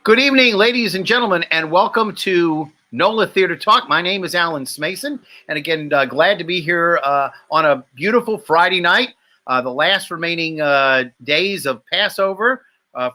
Good evening, ladies and gentlemen, and welcome to NOLA Theater Talk. My name is Alan Smason, and again, glad to be here on a beautiful Friday night, the last remaining days of Passover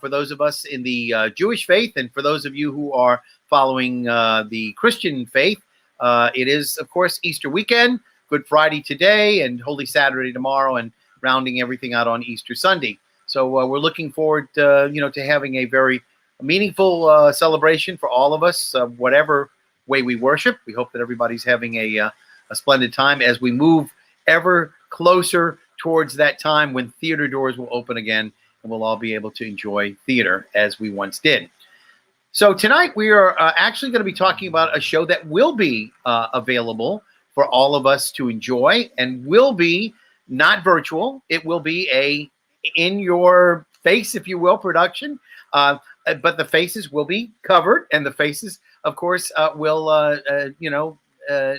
for those of us in the Jewish faith, and for those of you who are following the Christian faith. It is, of course, Easter weekend, Good Friday today, and Holy Saturday tomorrow, and rounding everything out on Easter Sunday. So we're looking forward, to having a very meaningful celebration for all of us, whatever way we worship. We hope that everybody's having a splendid time as we move ever closer towards that time when theater doors will open again and we'll all be able to enjoy theater as we once did. So tonight we are actually going to be talking about a show that will be available for all of us to enjoy, and will be not virtual. It will be a in your face, if you will, production. But the faces will be covered, and the faces, of course, will,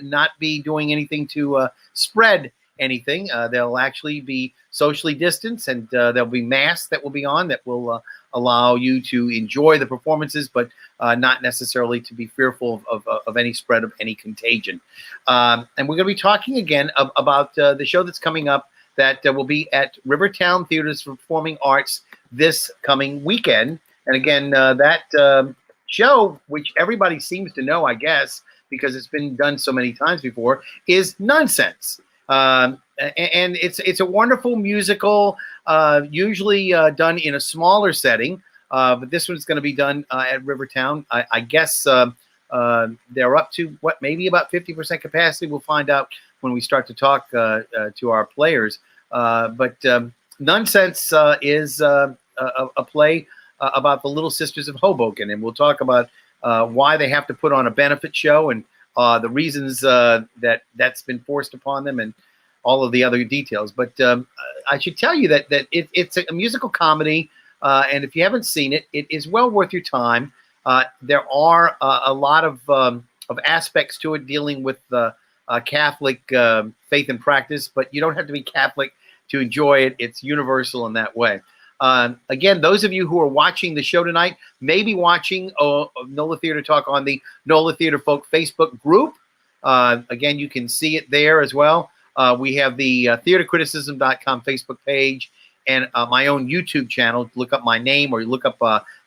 not be doing anything to spread anything. They'll actually be socially distanced, and there'll be masks that will be on that will allow you to enjoy the performances, but not necessarily to be fearful of any spread of any contagion. And we're going to be talking again about the show that's coming up that will be at Rivertown Theaters for Performing Arts this coming weekend. And again, that show, which everybody seems to know, I guess, because it's been done so many times before, is Nunsense. And it's a wonderful musical, usually done in a smaller setting. But this one's going to be done at Rivertown. I guess they're up to, maybe about 50% capacity. We'll find out when we start to talk to our players. But Nunsense is a play about the Little Sisters of Hoboken, and we'll talk about why they have to put on a benefit show, and the reasons that's been forced upon them, and all of the other details. But I should tell you that it's a musical comedy, and if you haven't seen it, it is well worth your time. There are a lot of aspects to it dealing with Catholic faith and practice, but you don't have to be Catholic to enjoy it. It's universal in that way. Again, those of you who are watching the show tonight may be watching NOLA Theater Talk on the NOLA Theater Folk Facebook group. Again, you can see it there as well. We have the theatercriticism.com Facebook page, and my own YouTube channel. Look up my name, or look up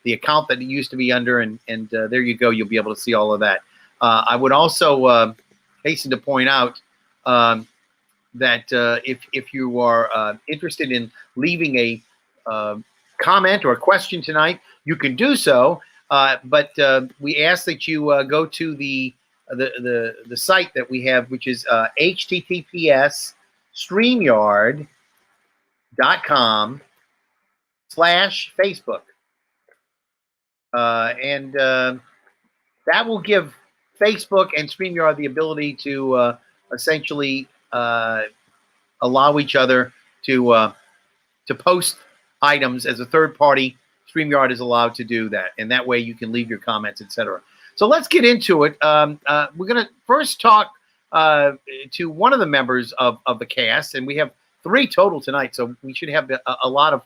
the account that it used to be under, and there you go. You'll be able to see all of that. I would also hasten to point out that if you are interested in leaving a comment or a question tonight, you can do so. But we ask that you go to the site that we have, which is https://streamyard.com/Facebook. And that will give Facebook and StreamYard the ability to essentially allow each other to post items as a third party. StreamYard is allowed to do that, and that way you can leave your comments, etc. So let's get into it. We're going to first talk to one of the members of the cast, and we have 3 total tonight, so we should have a lot of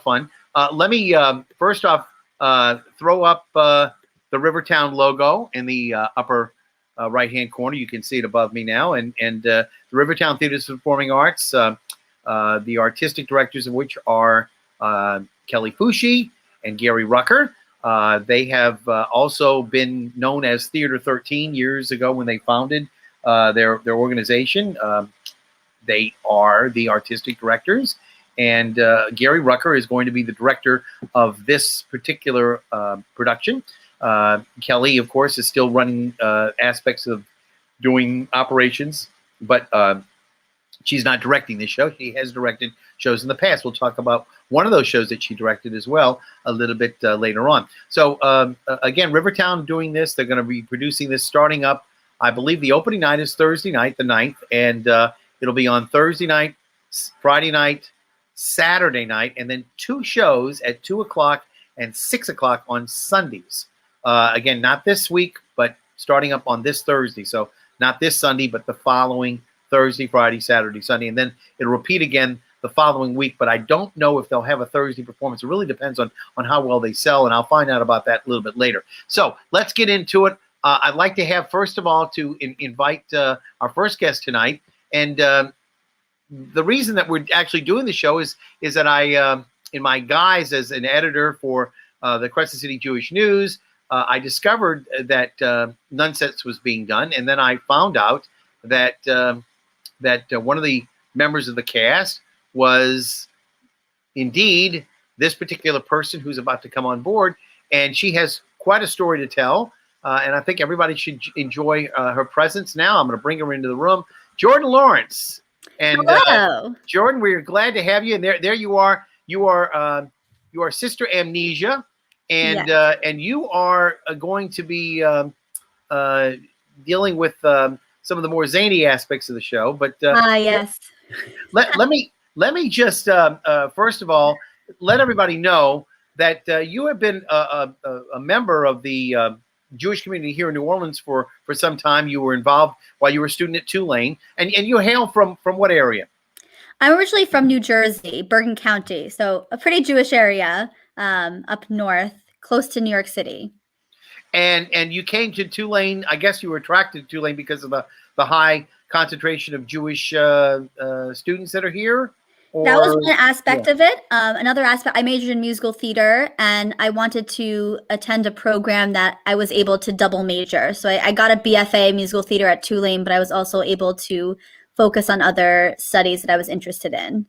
fun. Let me first off throw up the Rivertown logo in the upper right-hand corner. You can see it above me now, and the Rivertown Theaters for Performing Arts, the artistic directors of which are Kelly Fushi and Gary Rucker. They have also been known as Theater 13 years ago when they founded their organization. They are the artistic directors, and Gary Rucker is going to be the director of this particular production. Kelly, of course, is still running aspects of doing operations, but she's not directing this show. She has directed shows in the past. We'll talk about one of those shows that she directed as well a little bit later on. So again, Rivertown doing this. They're going to be producing this starting up. I believe the opening night is Thursday night, the 9th, and it'll be on Thursday night, Friday night, Saturday night, and then 2 shows at 2 o'clock and 6 o'clock on Sundays. Again, not this week, but starting up on this Thursday. So not this Sunday, but the following Thursday, Friday, Saturday, Sunday, and then it'll repeat again the following week, but I don't know if they'll have a Thursday performance. It really depends on how well they sell, and I'll find out about that a little bit later. So let's get into it. I'd like to have, first of all, to invite our first guest tonight. And the reason that we're actually doing the show is that I, in my guise as an editor for the Crescent City Jewish News, I discovered that Nunsense was being done, and then I found out that one of the members of the cast was indeed this particular person who's about to come on board, and she has quite a story to tell. And I think everybody should enjoy her presence now. I'm going to bring her into the room. Jordan Lawrence. And hello. Jordan, we're glad to have you. And there you are. You are Sister Amnesia, and Yes. And you are going to be dealing with some of the more zany aspects of the show. But Yes. let me just first of all let everybody know that you have been a member of the Jewish community here in New Orleans for some time. You were involved while you were a student at Tulane, and you hail from what area? I'm originally from New Jersey, Bergen County, so a pretty Jewish area up north, close to New York City. And you came to Tulane. I guess you were attracted to Tulane because of the high concentration of Jewish students that are here. That was one aspect of it. Another aspect, I majored in musical theater, and I wanted to attend a program that I was able to double major. So I got a BFA musical theater at Tulane, but I was also able to focus on other studies that I was interested in.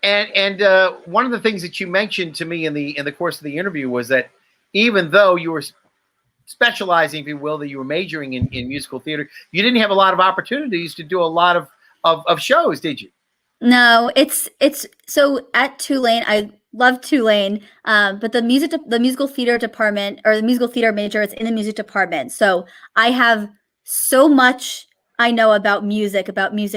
And one of the things that you mentioned to me in the course of the interview was that even though you were specializing, if you will, that you were majoring in musical theater, you didn't have a lot of opportunities to do a lot of shows, did you? No, it's so at Tulane, I love Tulane, but the musical theater department, or the musical theater major, is in the music department. So I have so much I know about music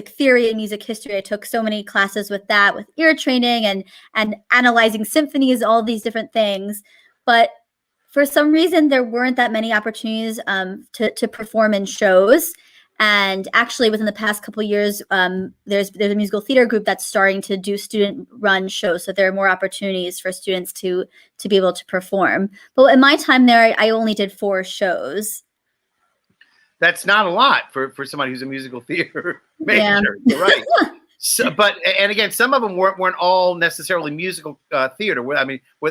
theory and music history. I took so many classes with that, with ear training and analyzing symphonies, all these different things. But for some reason, there weren't that many opportunities to perform in shows. And actually, within the past couple of years, there's a musical theater group that's starting to do student-run shows. So there are more opportunities for students to be able to perform. But in my time there, I only did 4 shows. That's not a lot for somebody who's a musical theater major. Yeah. Right. So, and again, some of them weren't all necessarily musical theater. I mean, were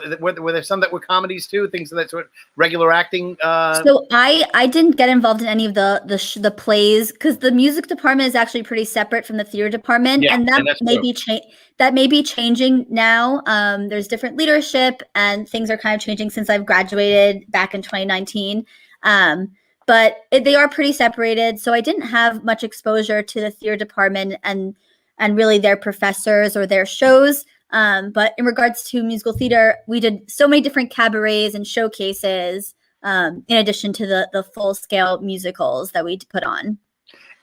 there some that were comedies too, things of that sort, regular acting? So I didn't get involved in any of the plays, because the music department is actually pretty separate from the theater department, yeah, and that may be changing now. There's different leadership, and things are kind of changing since I've graduated back in 2019. But they are pretty separated, so I didn't have much exposure to the theater department and really their professors or their shows. But in regards to musical theater, we did so many different cabarets and showcases, in addition to the full-scale musicals that we put on.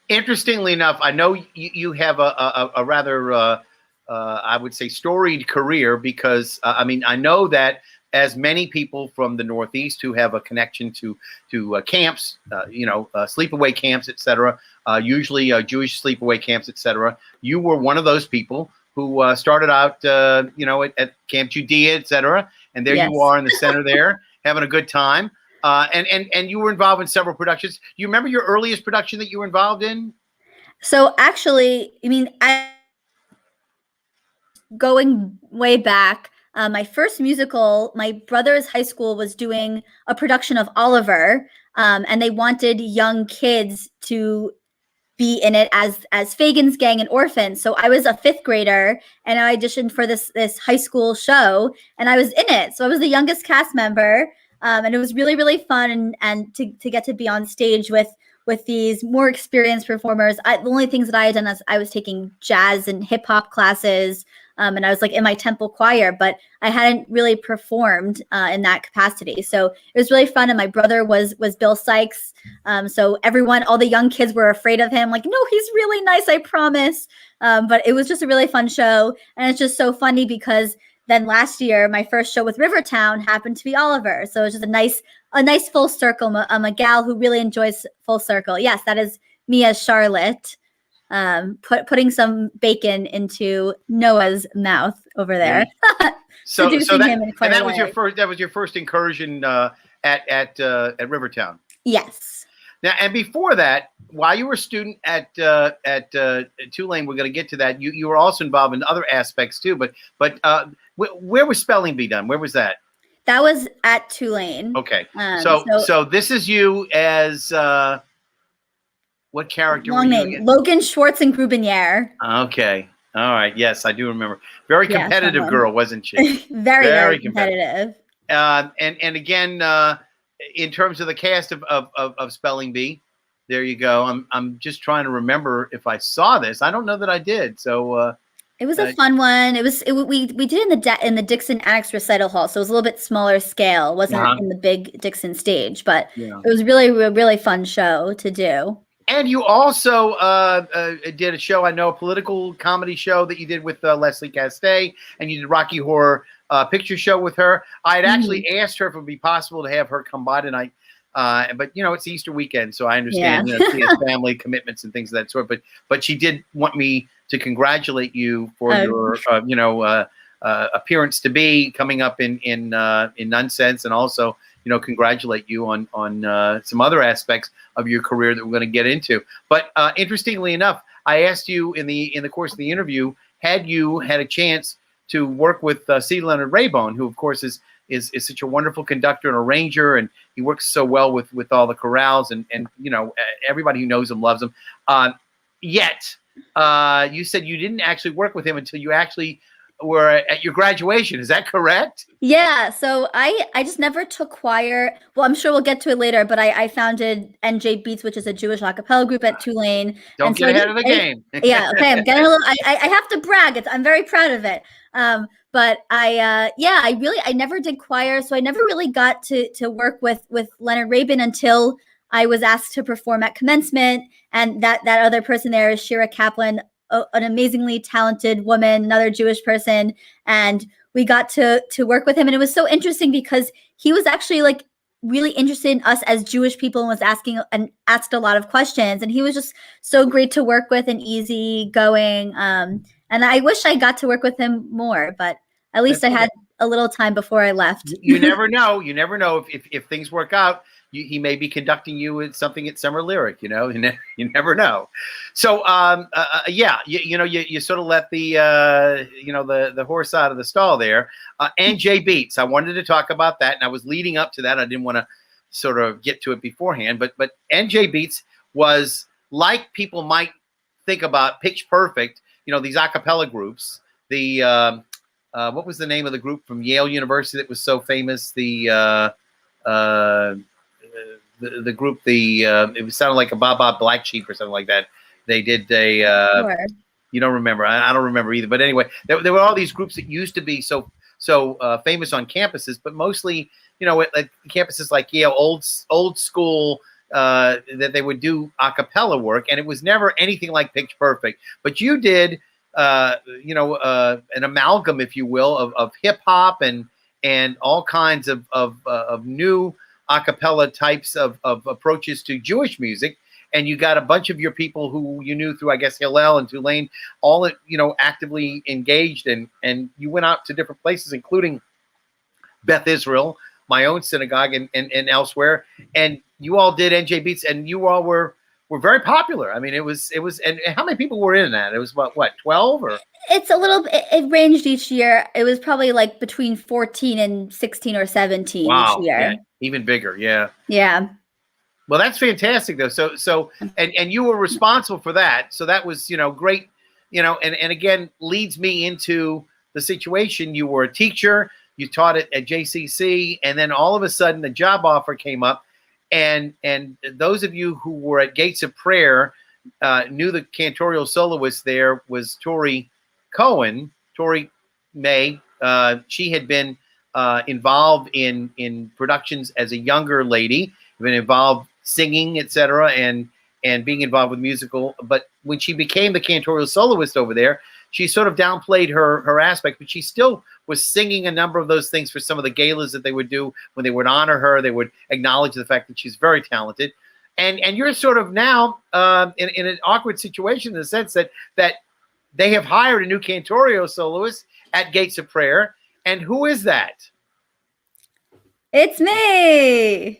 Interestingly enough, I know you have a rather, I would say, storied career, because, I mean, I know that as many people from the Northeast who have a connection to camps, sleepaway camps, etc., usually Jewish sleepaway camps, etc., you were one of those people who started out, at Camp Judea, etc., and there you are in the center there, having a good time. And you were involved in several productions. Do you remember your earliest production that you were involved in? So actually, I mean, going way back, my first musical, my brother's high school was doing a production of Oliver, and they wanted young kids to be in it as Fagin's Gang and Orphans. So I was a 5th grader, and I auditioned for this high school show, and I was in it. So I was the youngest cast member, and it was really, really fun, and to get to be on stage with these more experienced performers. The only things that I had done is I was taking jazz and hip hop classes, and I was like in my temple choir, but I hadn't really performed in that capacity. So it was really fun. And my brother was Bill Sykes. So all the young kids were afraid of him. Like, no, he's really nice, I promise. But it was just a really fun show. And it's just so funny because then last year, my first show with Rivertown happened to be Oliver. So it was just a nice full circle. I'm a gal who really enjoys full circle. Yes, that is me as Charlotte. putting some bacon into Noah's mouth over there. So Seducing that, him in quite and that a was your way. first. That was your first incursion at Rivertown. Yes. Now, and before that, while you were a student at Tulane, we're going to get to that. You were also involved in other aspects too. But where was spelling bee done? Where was that? That was at Tulane. Okay. So this is you as what character long were you name again? Logan Schwartz and Grubernier. Okay. All right. Yes, I do remember. Very competitive girl, wasn't she? Very competitive. And again, in terms of the cast of Spelling Bee, there you go. I'm just trying to remember if I saw this. I don't know that I did. So it was a fun one. We did it in the Dixon Annex Recital Hall, so it was a little bit smaller scale. It wasn't in the big Dixon stage, but it was really a really fun show to do. And you also did a show, I know, a political comedy show that you did with Leslie Castay, and you did Rocky Horror Picture Show with her. I had actually asked her if it would be possible to have her come by tonight, but it's Easter weekend, so I understand she has family commitments and things of that sort. But she did want me to congratulate you for your appearance to be coming up in Nunsense, and also congratulate you on some other aspects of your career that we're going to get into. But interestingly enough, I asked you in the course of the interview, had you had a chance to work with C. Leonard Raybone, who of course is such a wonderful conductor and arranger, and he works so well with all the chorales, and everybody who knows him loves him. Yet you said you didn't actually work with him until you actually were at your graduation. Is that correct? Yeah. So I just never took choir. Well, I'm sure we'll get to it later, but I founded NJ Beats, which is a Jewish a cappella group at Tulane. Don't get ahead of the game. Yeah. Okay. I'm getting a little, I have to brag. I'm very proud of it. But I never did choir. So I never really got to work with Leonard Raybone until I was asked to perform at commencement. And that other person there is Shira Kaplan, an amazingly talented woman, another Jewish person. And we got to work with him. And it was so interesting because he was actually like really interested in us as Jewish people and was asked a lot of questions. And he was just so great to work with and easy going. And I wish I got to work with him more, but at least I had a little time before I left. You never know. You never know if things work out. He may be conducting you with something at Summer Lyric, you never know. So, you sort of let the horse out of the stall there. NJ Beats, I wanted to talk about that, and I was leading up to that. I didn't want to sort of get to it beforehand, but NJ Beats was, like people might think about Pitch Perfect, these a cappella groups. What was the name of the group from Yale University that was so famous? The group, it sounded like a Baba Black Sheep or something like that. They did Sure. You don't remember. I don't remember either. But anyway, there were all these groups that used to be so famous on campuses, but mostly, at campuses like Yale, old school, that they would do a cappella work, and it was never anything like Pitch Perfect. But you did, an amalgam, if you will, of hip hop and all kinds of new a cappella types of approaches to Jewish music, and you got a bunch of your people who you knew through, I guess, Hillel and Tulane, all actively engaged, and you went out to different places, including Beth Israel, my own synagogue, and elsewhere, and you all did NJ Beats, and you all were very popular. I mean, it was, and how many people were in that? It was about what, 12 or? It's a little, it ranged each year. It was probably like between 14 and 16 or 17 each year. Yeah, even bigger. Yeah. Yeah. Well, that's fantastic though. So, and you were responsible for that. So that was, great, and again, leads me into the situation. You were a teacher, you taught at JCC, and then all of a sudden a job offer came up. And those of you who were at Gates of Prayer knew the cantorial soloist there was Tori May. She had been involved in productions as a younger lady, been involved singing, etc., and being involved with musical. But when she became the cantorial soloist over there, she sort of downplayed her aspect, but she still was singing a number of those things for some of the galas that they would do when they would honor her. They would acknowledge the fact that she's very talented. and you're sort of now in an awkward situation in the sense that they have hired a new cantorio soloist at Gates of Prayer. And who is that? It's me.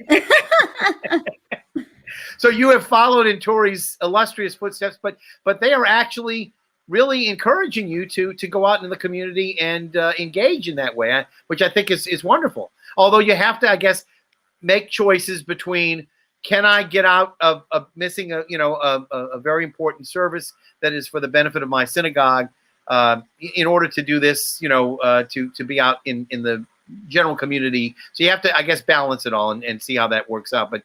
So you have followed in Tori's illustrious footsteps, but they are actually really encouraging you to go out into the community and engage in that way, which I think is wonderful. Although you have to, I guess, make choices between, can I get out of missing a very important service that is for the benefit of my synagogue in order to do this, to be out in the general community. So you have to, I guess, balance it all and see how that works out. But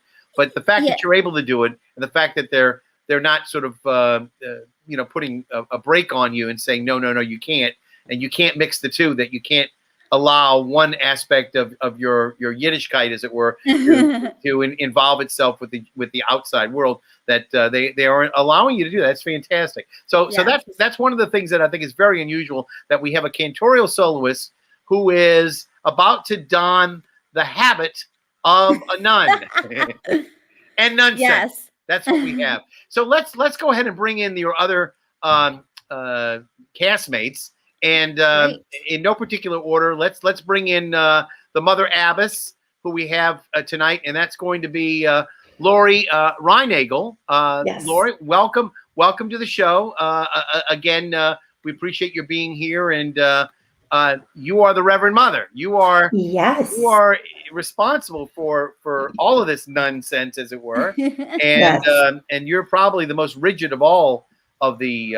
the fact that you're able to do it, and the fact that they're not sort of putting a brake on you and saying no, you can't, and you can't mix the two, that you can't allow one aspect of your Yiddishkeit, as it were, to involve itself with the outside world, that they are allowing you to do that. That's fantastic. So that's one of the things that I think is very unusual, that we have a cantorial soloist who is about to don the habit of a nun and nunsense. Yes. That's what we have. So let's go ahead and bring in your other castmates, and in no particular order, let's bring in the Mother Abbess, who we have tonight, and that's going to be Laurie Reinagel. Yes. Laurie, welcome to the show. Again, we appreciate your being here, and you are the Reverend Mother. You are responsible for all of this nonsense, as it were, and and you're probably the most rigid of all of the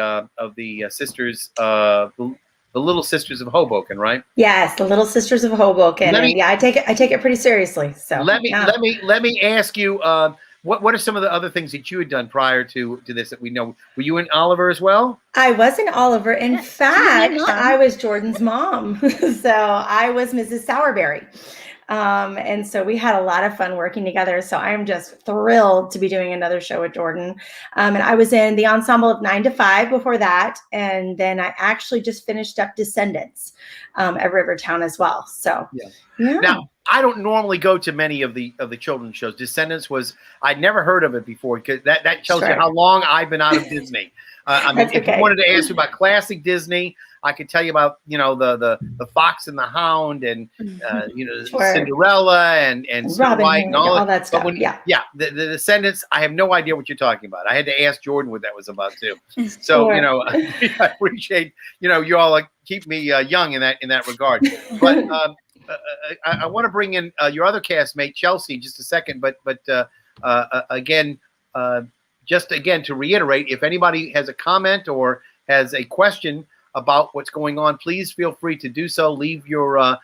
sisters, the Little Sisters of Hoboken, right? Yes, the Little Sisters of Hoboken. I take it pretty seriously. So let me ask you, what are some of the other things that you had done prior to this that we know? Were you in Oliver as well? I was in Oliver. In fact, I was Jordan's mom. So I was Mrs. Sowerberry. And so we had a lot of fun working together. So I'm just thrilled to be doing another show with Jordan. And I was in the ensemble of 9 to 5 before that. And then I actually just finished up Descendants at Rivertown as well. So Now, I don't normally go to many of the children's shows. Descendants I'd never heard of it before, because that tells you how long I've been out of Disney. I mean, if you wanted to ask me about classic Disney, I could tell you about the Fox and the Hound, and Cinderella and Snow White and all that stuff. But the Descendants, I have no idea what you're talking about. I had to ask Jordan what that was about too. So I appreciate you all keep me young in that regard. But I want to bring in your other castmate Chelsea in just a second. But again, just again to reiterate, if anybody has a comment or has a question about what's going on, please feel free to do so. Leave your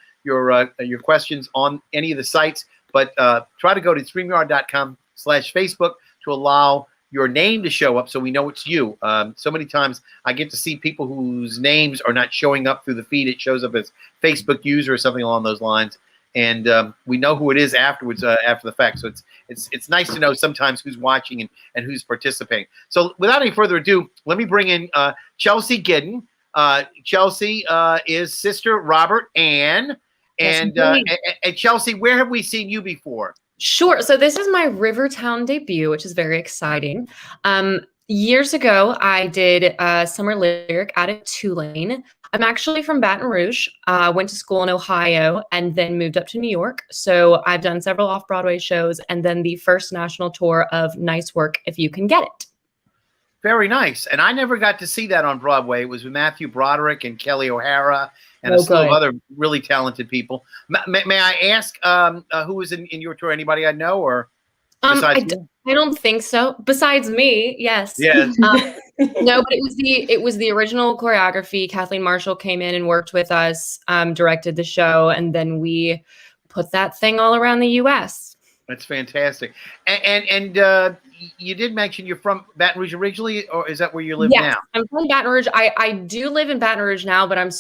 questions on any of the sites, but try to go to StreamYard.com/Facebook to allow your name to show up so we know it's you. So many times I get to see people whose names are not showing up through the feed. It shows up as Facebook user or something along those lines, and we know who it is afterwards, after the fact. So it's nice to know sometimes who's watching and who's participating. So without any further ado, let me bring in Chelsea Gidden. Chelsea is Sister Robert Ann, and Chelsea, where have we seen you before? Sure. So this is my Rivertown debut, which is very exciting. Years ago, I did summer lyric out at Tulane. I'm actually from Baton Rouge. Went to school in Ohio and then moved up to New York. So I've done several off-Broadway shows and then the first national tour of Nice Work If You Can Get It. Very nice. And I never got to see that on Broadway. It was with Matthew Broderick and Kelly O'Hara and a slew of other really talented people. May I ask who was in your tour? Anybody I know, or besides you? I don't think so. Besides me, yes. Yes. No, but it was the original choreography. Kathleen Marshall came in and worked with us, directed the show, and then we put that thing all around the U.S. That's fantastic. And you did mention you're from Baton Rouge originally, or is that where you live now? I'm from Baton Rouge. I do live in Baton Rouge now, but I'm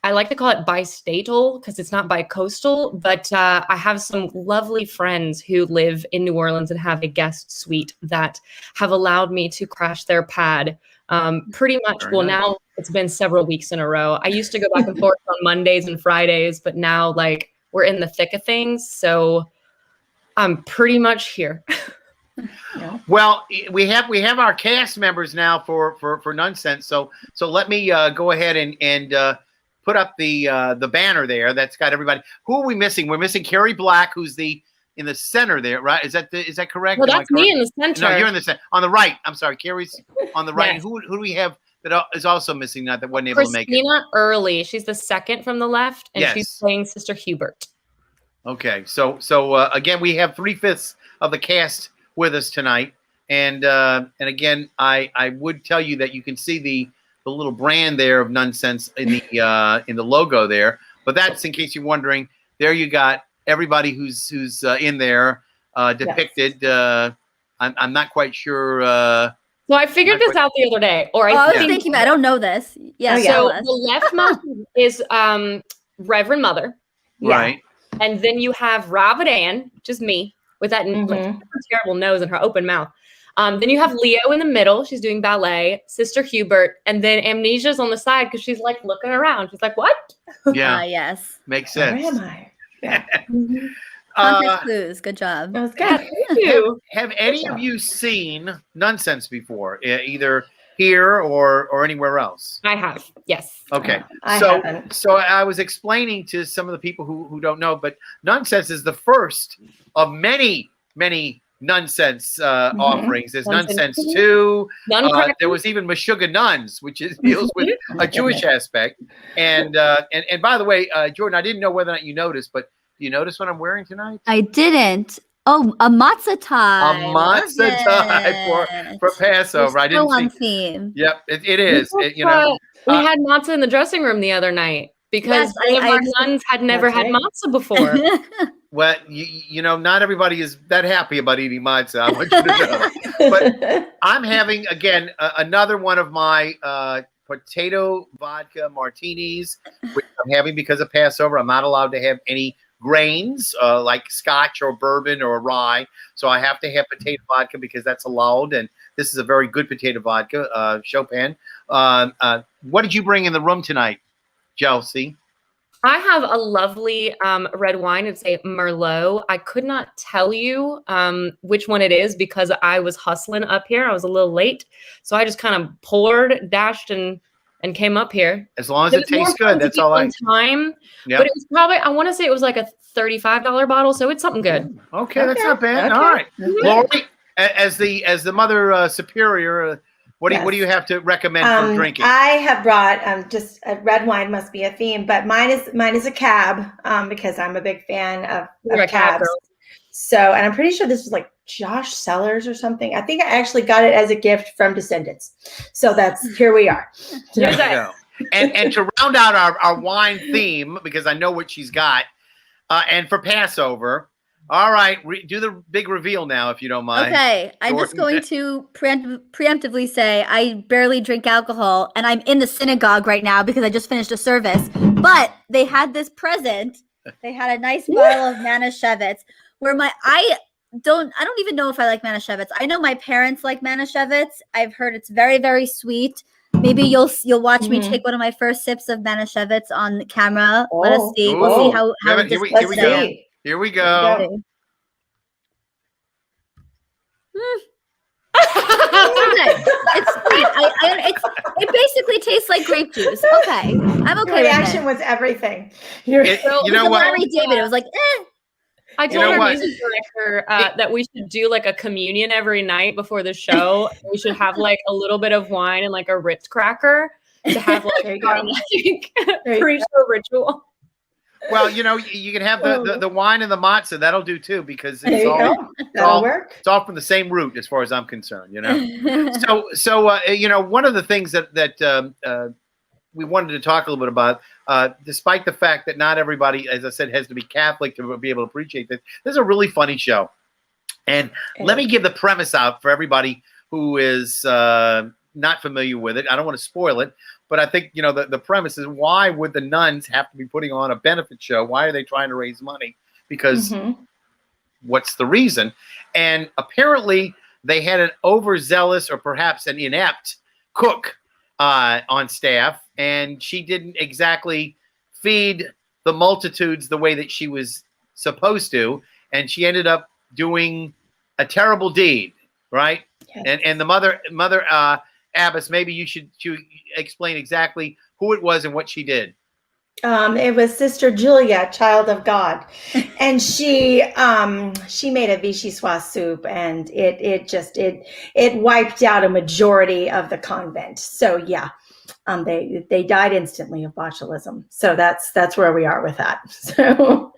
I like to call it bistatal because it's not bicoastal, but I have some lovely friends who live in New Orleans and have a guest suite that have allowed me to crash their pad pretty much. Very nice. Now it's been several weeks in a row. I used to go back and forth on Mondays and Fridays, but now we're in the thick of things. So I'm pretty much here. No. Well, we have our cast members now for Nunsense. So let me go ahead and put up the banner there. That's got everybody. Who are we missing? We're missing Carrie Black, who's in the center there, right? Is that correct? Well, Am I that's me correct? in the center. No, you're in the center. On the right. I'm sorry, Carrie's on the right. Yes. And who do we have that is also missing that wasn't able to make it? Christina Early. She's the second from the left, and Yes. she's playing Sister Hubert. Okay, so again, we have 3/5 of the cast with us tonight, and again, I would tell you that you can see the little brand there of Nunsense in the logo there, but that's in case you're wondering. There you got everybody who's in there depicted. Yes. I'm not quite sure. So I figured this out the other day, or I was thinking, I don't know this. Yeah. So the leftmost is Reverend Mother, right? And then you have Robert Ann, which is me, with that terrible nose and her open mouth. Then you have Leo in the middle. She's doing ballet. Sister Hubert. And then Amnesia's on the side because she's like looking around. She's like, what? Yeah. Yes. Makes sense. Where am I? Yeah. Context clues. Good job. That was good. Thank you. Have any of you seen Nunsense before, either here or anywhere else? I have. Yes. Okay. I haven't. So I was explaining to some of the people who don't know, but Nunsense is the first of many Nunsense offerings. There's Nunsense 2. There was even Meshuggah Nuns, which deals with a Jewish aspect. And by the way, Jordan, I didn't know whether or not you noticed, but do you notice what I'm wearing tonight? I didn't. Oh, a matzah tie. A matzah tie for Passover. I didn't on see. theme. Yep, it is. We had matzah in the dressing room the other night because one of our nuns had never had matzah before. Well, you know, not everybody is that happy about eating matzah. I want you to know. But I'm having, again, another one of my potato vodka martinis, which I'm having because of Passover. I'm not allowed to have any grains like scotch or bourbon or rye. So I have to have potato vodka because that's allowed. And this is a very good potato vodka, Chopin. What did you bring in the room tonight, Chelsea? I have a lovely red wine. It's a Merlot. I could not tell you which one it is because I was hustling up here. I was a little late. So I just kind of poured, dashed, and came up here. As long as it tastes good, that's all I time. Yep. But it was probably, I want to say it was like a $35 bottle. So it's something good. Okay, that's not bad. Okay. All right. Laurie, as the mother superior, what do you have to recommend for drinking? I have brought just a red wine must be a theme, but mine is a cab because I'm a big fan of cabs. So, and I'm pretty sure this was like Josh Sellers or something. I think I actually got it as a gift from Descendants. So here we are. There you go. And to round out our wine theme, because I know what she's got, and for Passover. All right, do the big reveal now, if you don't mind. Okay, I'm just going to preemptively say I barely drink alcohol, and I'm in the synagogue right now because I just finished a service. But they had this present. They had a nice bottle of Manischewitz, where I don't even know if I like Manischewitz. I know my parents like Manischewitz. I've heard it's very, very sweet. Maybe you'll watch me take one of my first sips of Manischewitz on camera. Let us see. We'll see how it here we go. Here we go. It's sweet. It basically tastes like grape juice. Okay, I'm okay. Your reaction was everything. You know what? Larry David. It was like, I told our music director that we should do like a communion every night before the show. We should have like a little bit of wine and like a Ritz cracker to have like pre-show ritual. Well, you know, you can have the wine and the matzah. That'll do too, because it's all from the same root, as far as I'm concerned. You know, so you know, one of the things that we wanted to talk a little bit about, despite the fact that not everybody, as I said, has to be Catholic to be able to appreciate this. This is a really funny show, and let me give the premise out for everybody who is not familiar with it. I don't want to spoil it. But I think, you know, the premise is, why would the nuns have to be putting on a benefit show? Why are they trying to raise money? Because what's the reason? And apparently they had an overzealous or perhaps an inept cook on staff, and she didn't exactly feed the multitudes the way that she was supposed to. And she ended up doing a terrible deed, right? Yes. And the mother abbess, maybe you should explain exactly who it was and what she did. It was Sister Julia, Child of God, and she made a vichyssoise soup, and it wiped out a majority of the convent. So yeah, they died instantly of botulism. So that's where we are with that. So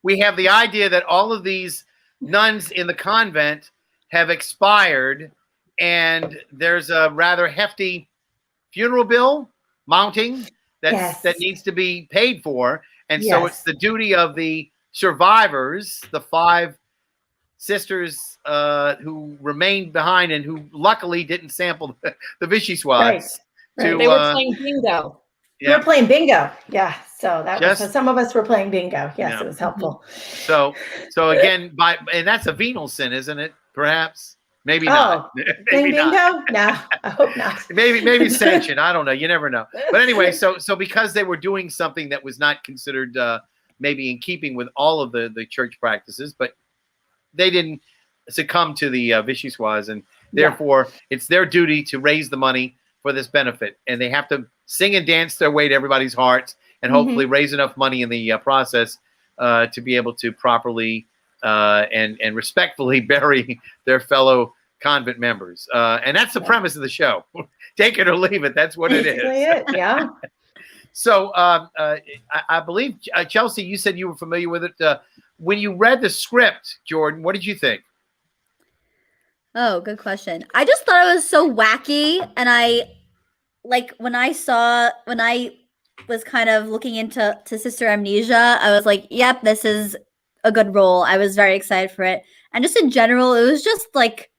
we have the idea that all of these nuns in the convent have expired, and there's a rather hefty funeral bill mounting that needs to be paid for. And so it's the duty of the survivors, the 5 sisters who remained behind and who luckily didn't sample the vichyssoise. Right. They were playing bingo. Yeah. We were playing bingo. Yeah. So that was, so some of us were playing bingo. Yes, it was helpful. So again, and that's a venal sin, isn't it? Perhaps. Maybe not. Maybe bingo? Not. No, I hope not. maybe sanctioned. I don't know. You never know. But anyway, so because they were doing something that was not considered maybe in keeping with all of the church practices, but they didn't succumb to the vichyssoise, and therefore it's their duty to raise the money for this benefit, and they have to sing and dance their way to everybody's hearts, and hopefully raise enough money in the process to be able to properly and respectfully bury their fellow convent members. And that's the premise of the show. Take it or leave it. That's what it is. Yeah. So I believe, Chelsea, you said you were familiar with it. When you read the script, Jordan, what did you think? Oh, good question. I just thought it was so wacky. And when I was kind of looking into Sister Amnesia, I was like, yep, this is a good role. I was very excited for it. And just in general, it was just like,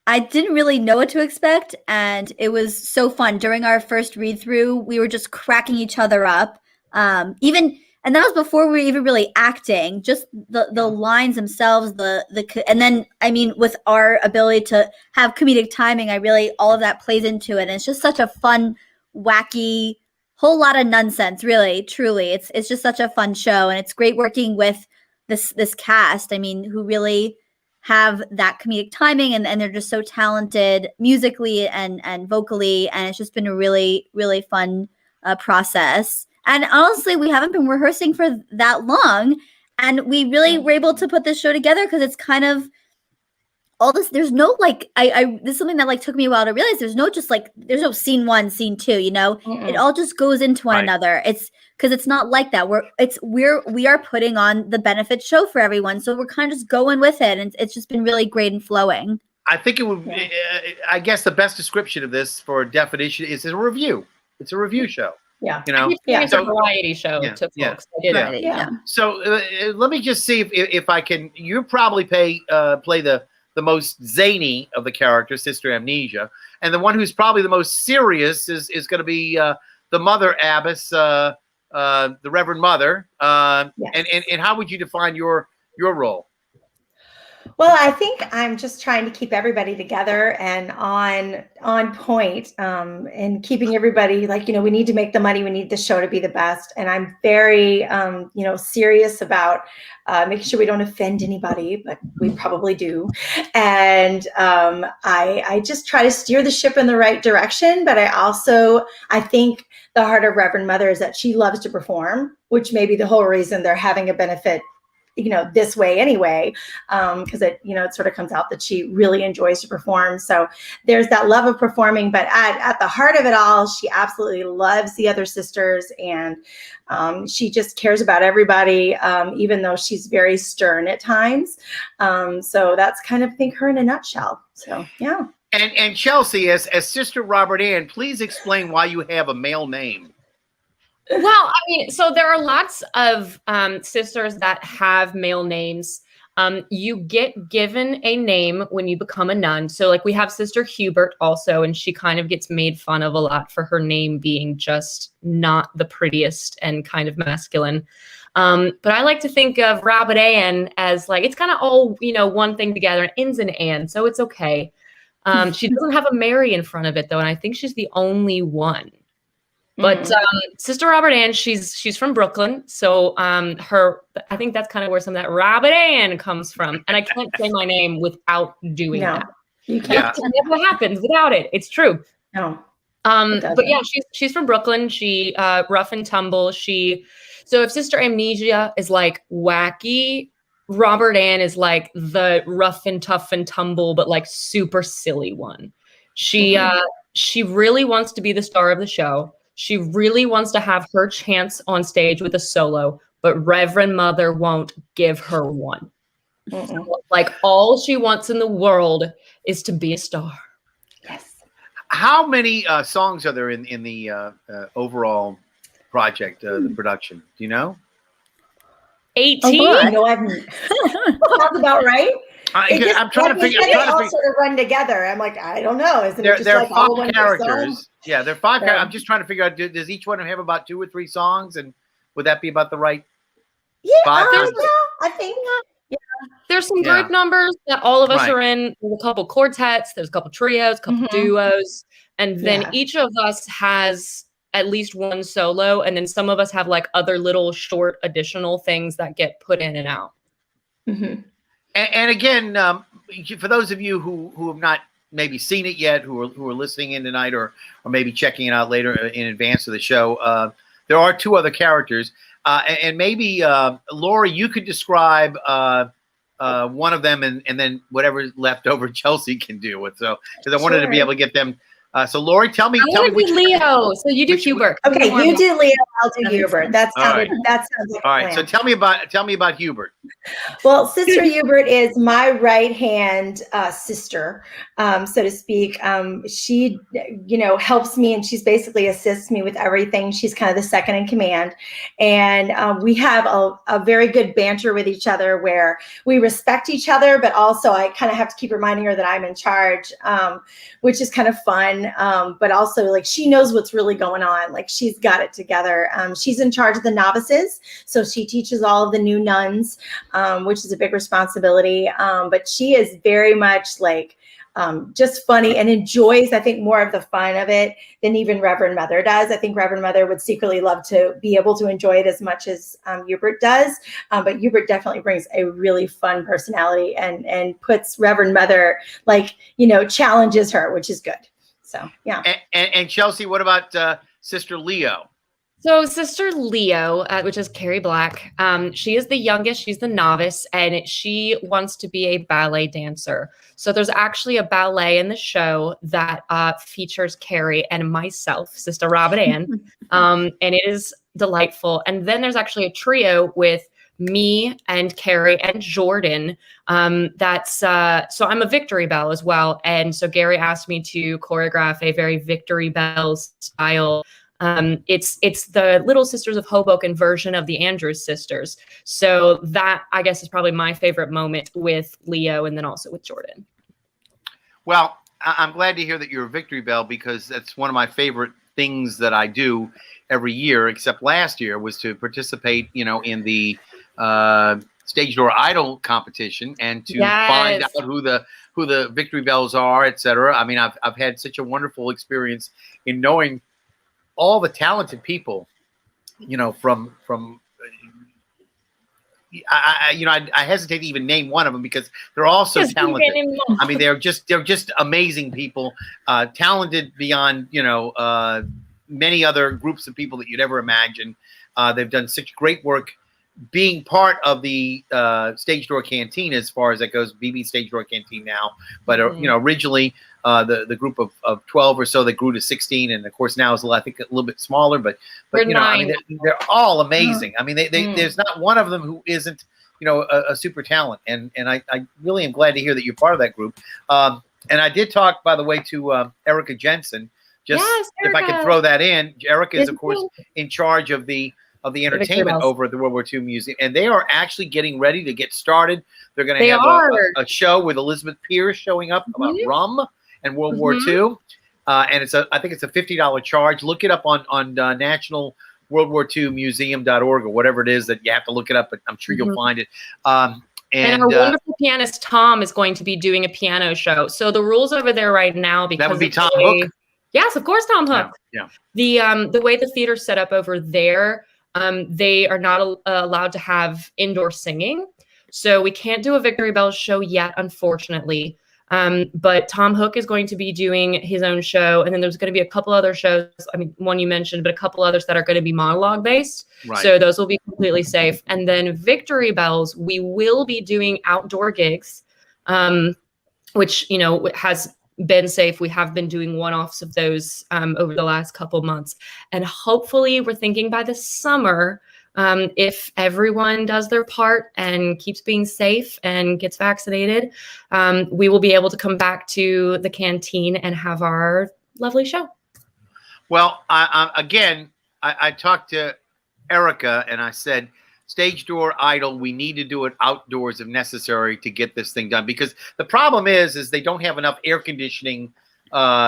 I didn't really know what to expect, and it was so fun. During our first read through, we were just cracking each other up. And that was before we were even really acting. Just the lines themselves, and then with our ability to have comedic timing, all of that plays into it. And it's just such a fun, wacky, whole lot of nonsense. Really, truly, it's just such a fun show, and it's great working with this cast. Who really have that comedic timing, and they're just so talented musically and vocally, and it's just been a really, really fun process. And honestly, we haven't been rehearsing for that long, and we really were able to put this show together because it's kind of all this. There's no this is something that took me a while to realize. There's no there's no scene 1, scene 2. It all just goes into one another. It's because it's not like that. We are putting on the benefit show for everyone, so we're kind of just going with it, and it's just been really great and flowing. I think it would. I guess the best description of this for definition is a review. It's a review show. Yeah, it's a variety show to folks. So let me just see if I can. You probably play the most zany of the characters, Sister Amnesia, and the one who's probably the most serious is going to be the mother abbess, the Reverend Mother. And how would you define your role? Well, I think I'm just trying to keep everybody together and on point, and keeping everybody we need to make the money. We need the show to be the best. And I'm very, serious about making sure we don't offend anybody, but we probably do. And I just try to steer the ship in the right direction. But I think the heart of Reverend Mother is that she loves to perform, which may be the whole reason they're having a benefit this way anyway, because it sort of comes out that she really enjoys to perform. So there's that love of performing, but at the heart of it all, she absolutely loves the other sisters, and she just cares about everybody, even though she's very stern at times. So that's kind of, I think, her in a nutshell. So yeah. And Chelsea, as Sister Robert Ann, please explain why you have a male name. Well, so there are lots of sisters that have male names. You get given a name when you become a nun. So we have Sister Hubert also, and she kind of gets made fun of a lot for her name being just not the prettiest and kind of masculine. But I like to think of Robert Ann as it's kind of all, one thing together, and ends in Ann, so it's okay. She doesn't have a Mary in front of it though, and I think she's the only one. But Sister Robert Ann, she's from Brooklyn, so I think that's kind of where some of that Robert Ann comes from. And I can't say my name without doing that. You can't. It never happens without it. It's true. No. But yeah, she's from Brooklyn. She rough and tumble. So if Sister Amnesia is like wacky, Robert Ann is like the rough and tough and tumble, but like super silly one. She really wants to be the star of the show. She really wants to have her chance on stage with a solo, but Reverend Mother won't give her one. Like all she wants in the world is to be a star. Yes. How many songs are there in the overall project, the production? Do you know? 18. No, I haven't. Sounds about right. I'm trying to figure. They all sort of run together. I'm like, I don't know. Isn't it just there are like all 5 characters. Song? Yeah, there are 5 characters. I'm just trying to figure out. Does each one have about 2 or 3 songs, and would that be about the right? Yeah, 5 I think. Yeah. There's some group numbers that all of us Right. are in. There's a couple quartets. There's a couple trios, a couple duos, and then each of us has at least one solo, and then some of us have like other little short additional things that get put in and out. And again, for those of you who have not maybe seen it yet, who are listening in tonight, or maybe checking it out later in advance of the show, there are 2 other characters, and maybe Laurie, you could describe one of them, and then whatever's left over, Chelsea can deal with. So, because I wanted to be able to get them. So, Laurie, tell me which Leo. So you do Hubert. Okay, you do Leo. I'll do Hubert. That sounds like all right. So tell me about Hubert. Well, Sister Hubert is my right hand sister, so to speak. She, helps me, and she's basically assists me with everything. She's kind of the second in command, and we have a very good banter with each other, where we respect each other, but also I kind of have to keep reminding her that I'm in charge, which is kind of fun. But also, like, she knows what's really going on. Like, she's got it together. She's in charge of the novices, so she teaches all of the new nuns, which is a big responsibility. But she is very much like just funny and enjoys, I think, more of the fun of it than even Reverend Mother does. I think Reverend Mother would secretly love to be able to enjoy it as much as Hubert does. But Hubert definitely brings a really fun personality and puts Reverend Mother, challenges her, which is good. So, yeah. And Chelsea, what about Sister Leo? So Sister Leo, which is Carrie Black, she is the youngest. She's the novice, and she wants to be a ballet dancer. So there's actually a ballet in the show that features Carrie and myself, Sister Robert Ann, and it is delightful. And then there's actually a trio with me and Carrie and Jordan. So I'm a Victory Bell as well. And so Gary asked me to choreograph a very Victory Bell style. It's the Little Sisters of Hoboken version of the Andrews Sisters. So that, I guess, is probably my favorite moment with Leo, and then also with Jordan. Well, I'm glad to hear that you're a Victory Bell, because that's one of my favorite things that I do every year, except last year, was to participate, in the Stage Door Idol competition, and to find out who the Victory Bells are, etc. I mean, I've had such a wonderful experience in knowing all the talented people, from I hesitate to even name one of them, because they're all so talented. I mean, they're just amazing people, talented beyond many other groups of people that you'd ever imagine. They've done such great work being part of the Stage Door Canteen, as far as that goes, BB Stage Door Canteen now. But originally the group of 12 or so that grew to 16, and of course now is I think a little bit smaller. But I mean, they're all amazing. I mean, there's not one of them who isn't a super talent, and I really am glad to hear that you're part of that group. And I did talk, by the way, to Erica Jensen. Just if I could throw that in, Erica is of course in charge of the entertainment over at the World War II Museum, and they are actually getting ready to get started. They're going to have a show with Elizabeth Pierce showing up about rum and World War II, and I think it's a $50 charge. Look it up on National World War II Museum.org or whatever it is that you have to look it up, but I'm sure you'll find it. And our wonderful pianist Tom is going to be doing a piano show. So the rules over there right now, because that would be Tom Hook. Yes, of course, Tom Hook. Yeah. The way the theater's set up over there, they are not allowed to have indoor singing. So we can't do a Victory Bells show yet, unfortunately. But Tom Hook is going to be doing his own show. And then there's going to be a couple other shows. I mean, one you mentioned, but a couple others that are going to be monologue based. Right. So those will be completely safe. And then Victory Bells, we will be doing outdoor gigs, which, has been safe. We have been doing one-offs of those over the last couple months. And hopefully we're thinking by the summer, if everyone does their part and keeps being safe and gets vaccinated, we will be able to come back to the canteen and have our lovely show. Well, I talked to Erica and I said, stage door idle, we need to do it outdoors if necessary to get this thing done, because the problem is they don't have enough air conditioning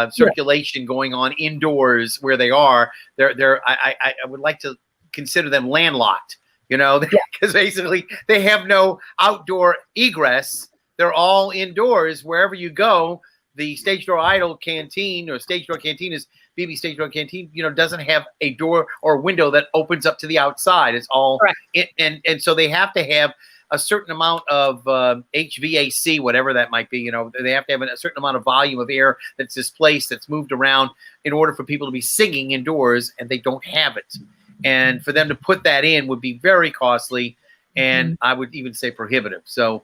circulation going on indoors where they are. I would like to consider them landlocked, because basically they have no outdoor egress. They're all indoors wherever you go. The Stage Door Idle Canteen or Stage Door Canteen is BB Stage Door Canteen, doesn't have a door or window that opens up to the outside. It's all and so they have to have a certain amount of HVAC, whatever that might be. They have to have a certain amount of volume of air that's displaced, that's moved around in order for people to be singing indoors, and they don't have it. And for them to put that in would be very costly, and I would even say prohibitive. So,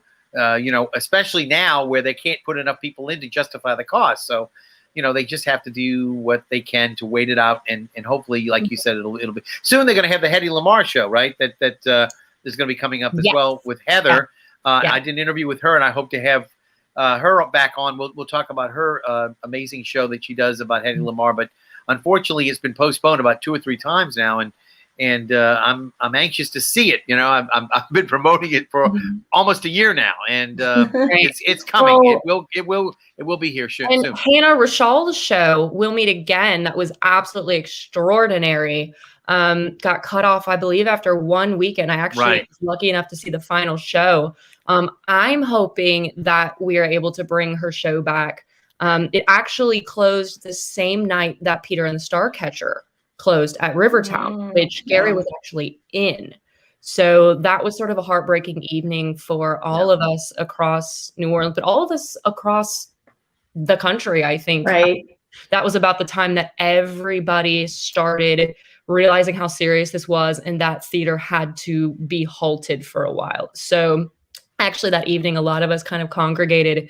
especially now where they can't put enough people in to justify the cost. So, they just have to do what they can to wait it out, and hopefully, like you said, it'll be soon. They're going to have the Hedy Lamarr show, right? That is going to be coming up as well with Heather. I did an interview with her, and I hope to have her back on. We'll talk about her amazing show that she does about Hedy Lamarr, but unfortunately, it's been postponed about 2 or 3 times now, and I'm anxious to see it. I've been promoting it for almost a year now, and it's coming. Well, it will be here soon. And Hannah Rashal's show, We'll Meet Again, that was absolutely extraordinary. Got cut off, I believe, after 1 weekend. I actually was lucky enough to see the final show. I'm hoping that we are able to bring her show back. It actually closed the same night that Peter and the Starcatcher closed at Rivertown, which Gary was actually in. So that was sort of a heartbreaking evening for all of us across New Orleans, but all of us across the country, I think. Right. That was about the time that everybody started realizing how serious this was, and that theater had to be halted for a while. So actually that evening, a lot of us kind of congregated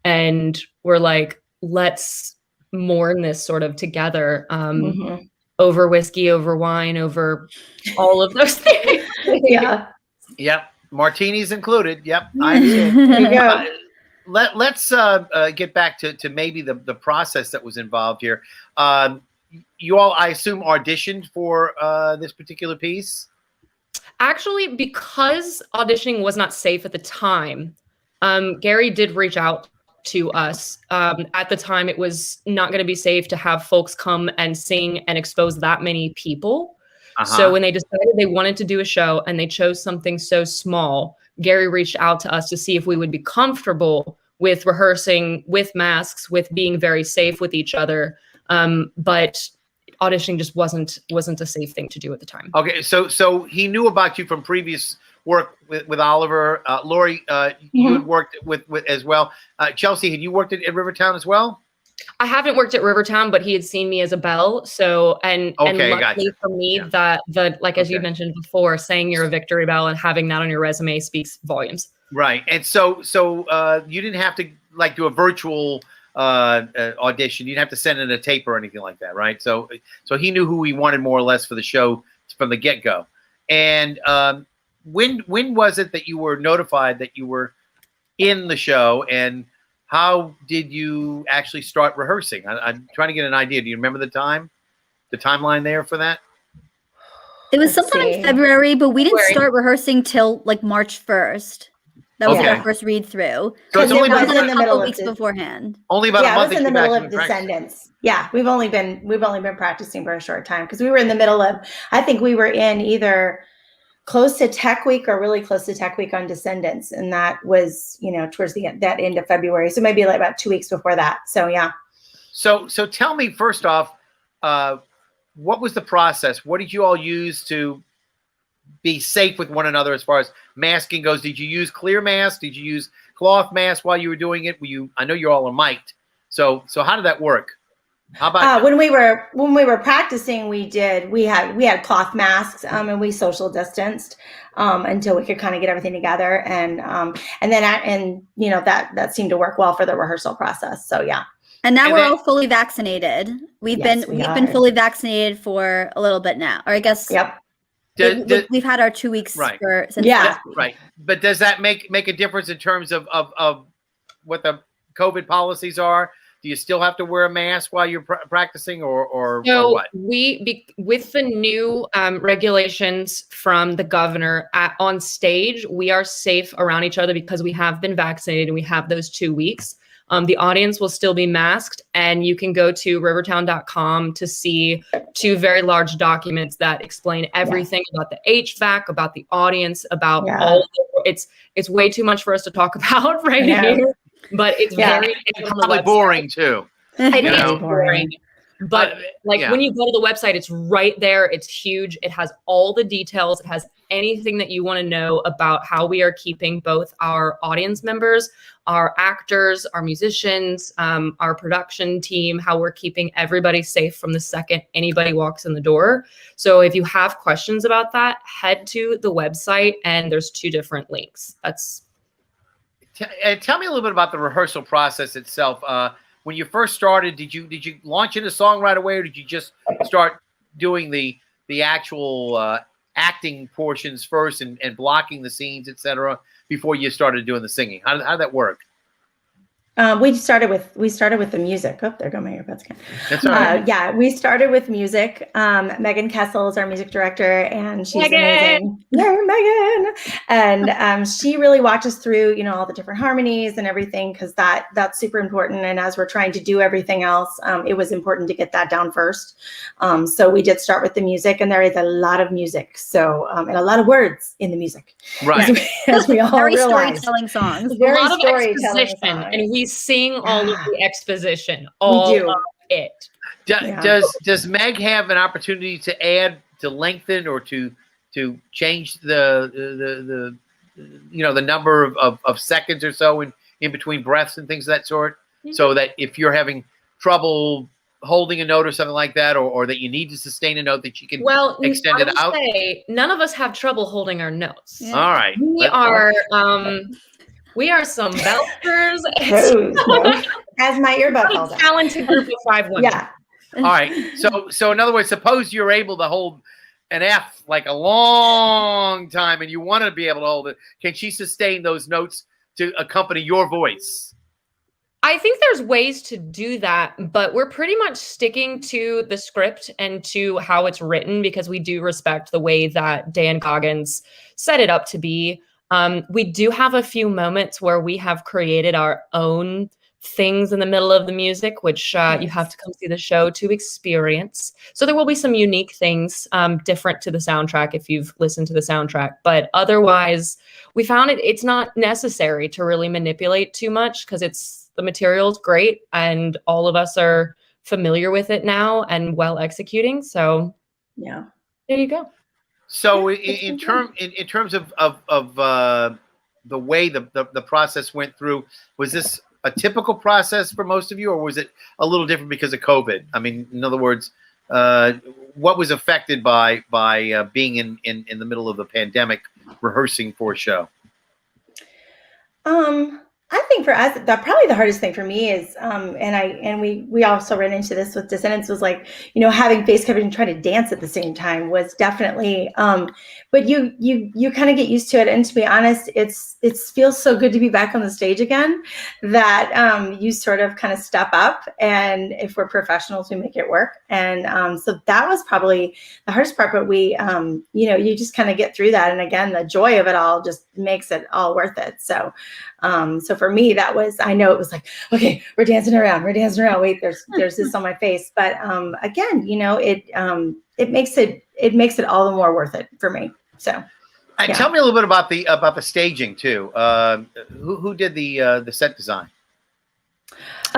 and were like, let's mourn this sort of together. Over whiskey, over wine, over all of those things. Yep. Martinis included. Yep. There you go. Let's get back to maybe the process that was involved here. You all, I assume, auditioned for this particular piece? Actually, because auditioning was not safe at the time, Gary did reach out to us. At the time, it was not going to be safe to have folks come and sing and expose that many people. So when they decided they wanted to do a show and they chose something so small, Gary reached out to us to see if we would be comfortable with rehearsing with masks, with being very safe with each other. But auditioning just wasn't a safe thing to do at the time. Okay, so he knew about you from previous work with Oliver. Laurie, you had worked with as well. Chelsea, had you worked at Rivertown as well? I haven't worked at Rivertown, but he had seen me as a belle. So, and luckily for me, that as you mentioned before, saying you're a Victory Belle and having that on your resume speaks volumes. Right. And so you didn't have to do a virtual audition. You didn't have to send in a tape or anything like that, right? So he knew who he wanted more or less for the show from the get-go. And when was it that you were notified that you were in the show, and how did you actually start rehearsing? I'm trying to get an idea. Do you remember the timeline there for that? It was sometime in February, but we didn't start rehearsing till March 1st. That was our first read through. So it's only been in the middle of weeks beforehand. Only about a month. It was in the middle of Descendants. Yeah, we've only been practicing for a short time because we were in the middle of. I think we were in either close to Tech Week or really close to Tech Week on Descendants, and that was towards that end of February. So maybe about 2 weeks before that. So yeah. So tell me first off, what was the process? What did you all use to be safe with one another as far as masking goes? Did you use clear masks? Did you use cloth masks while you were doing it? I know you all are mic'd. So how did that work? How about when we were practicing, we had cloth masks, and we social distanced until we could kind of get everything together, and that seemed to work well for the rehearsal process. So yeah. And now we're all fully vaccinated. We've been fully vaccinated for a little bit now, or I guess. Yep. We've had our 2 weeks right. since right. But does that make a difference in terms of what the COVID policies are? Do you still have to wear a mask while you're practicing, or what? With the new regulations from the governor on stage, we are safe around each other because we have been vaccinated and we have those 2 weeks. The audience will still be masked, and you can go to rivertown.com to see 2 very large documents that explain everything about the HVAC, about the audience, about all. It's way too much for us to talk about here. But it's it's probably boring too. It is boring. But when you go to the website, it's right there. It's huge. It has all the details. It has anything that you want to know about how we are keeping both our audience members, our actors, our musicians, our production team, how we're keeping everybody safe from the second anybody walks in the door. So if you have questions about that, head to the website, and there's 2 different links. Tell me a little bit about the rehearsal process itself. When you first started, did you launch into song right away, or did you just start doing the actual acting portions first and blocking the scenes, etc., before you started doing the singing? How did that work? We started with the music. Oh, there go my earbuds again. That's all right. Yeah, we started with music. Megan Kessel is our music director, and she's amazing. Yeah, Megan. And she really walked us through, all the different harmonies and everything, because that's super important. And as we're trying to do everything else, it was important to get that down first. So we did start with the music, and there is a lot of music. So and a lot of words in the music. Right. As we all very realize. storytelling songs. Very a lot of storytelling exposition, songs. and we sing all of the exposition, all of it. Does Meg have an opportunity to add, to lengthen, or to change the number of seconds or so in between breaths and things of that sort, so that if you're having trouble holding a note or something like that, or that you need to sustain a note, that you can extend it out? None of us have trouble holding our notes. Yeah. All right. We are some belters. As my earbud fell down. Talented group of 5 women. Yeah. All right. So in other words, suppose you're able to hold an F like a long time, and you want to be able to hold it. Can she sustain those notes to accompany your voice? I think there's ways to do that, but we're pretty much sticking to the script and to how it's written, because we do respect the way that Dan Goggins set it up to be. We do have a few moments where we have created our own things in the middle of the music, which you have to come see the show to experience. So there will be some unique things different to the soundtrack if you've listened to the soundtrack. But otherwise, we found it's not necessary to really manipulate too much, because the material's great and all of us are familiar with it now and well executing. So yeah, there you go. So in terms of the way the process went through, was this a typical process for most of you, or was it a little different because of COVID? I mean, in other words, what was affected by being in the middle of the pandemic, rehearsing for a show? I think for us, probably the hardest thing for me is, and we also ran into this with Descendants, was like, having face coverage and trying to dance at the same time was definitely, but you kind of get used to it. And to be honest, it feels so good to be back on the stage again that you sort of kind of step up, and if we're professionals, we make it work. And so that was probably the hardest part, but we, you just kind of get through that. And again, the joy of it all just makes it all worth it. So for me, that was, I know it was like, okay, we're dancing around. Wait, there's this on my face. But again, it makes it all the more worth it for me. So tell me a little bit about the staging too. Who did the set design?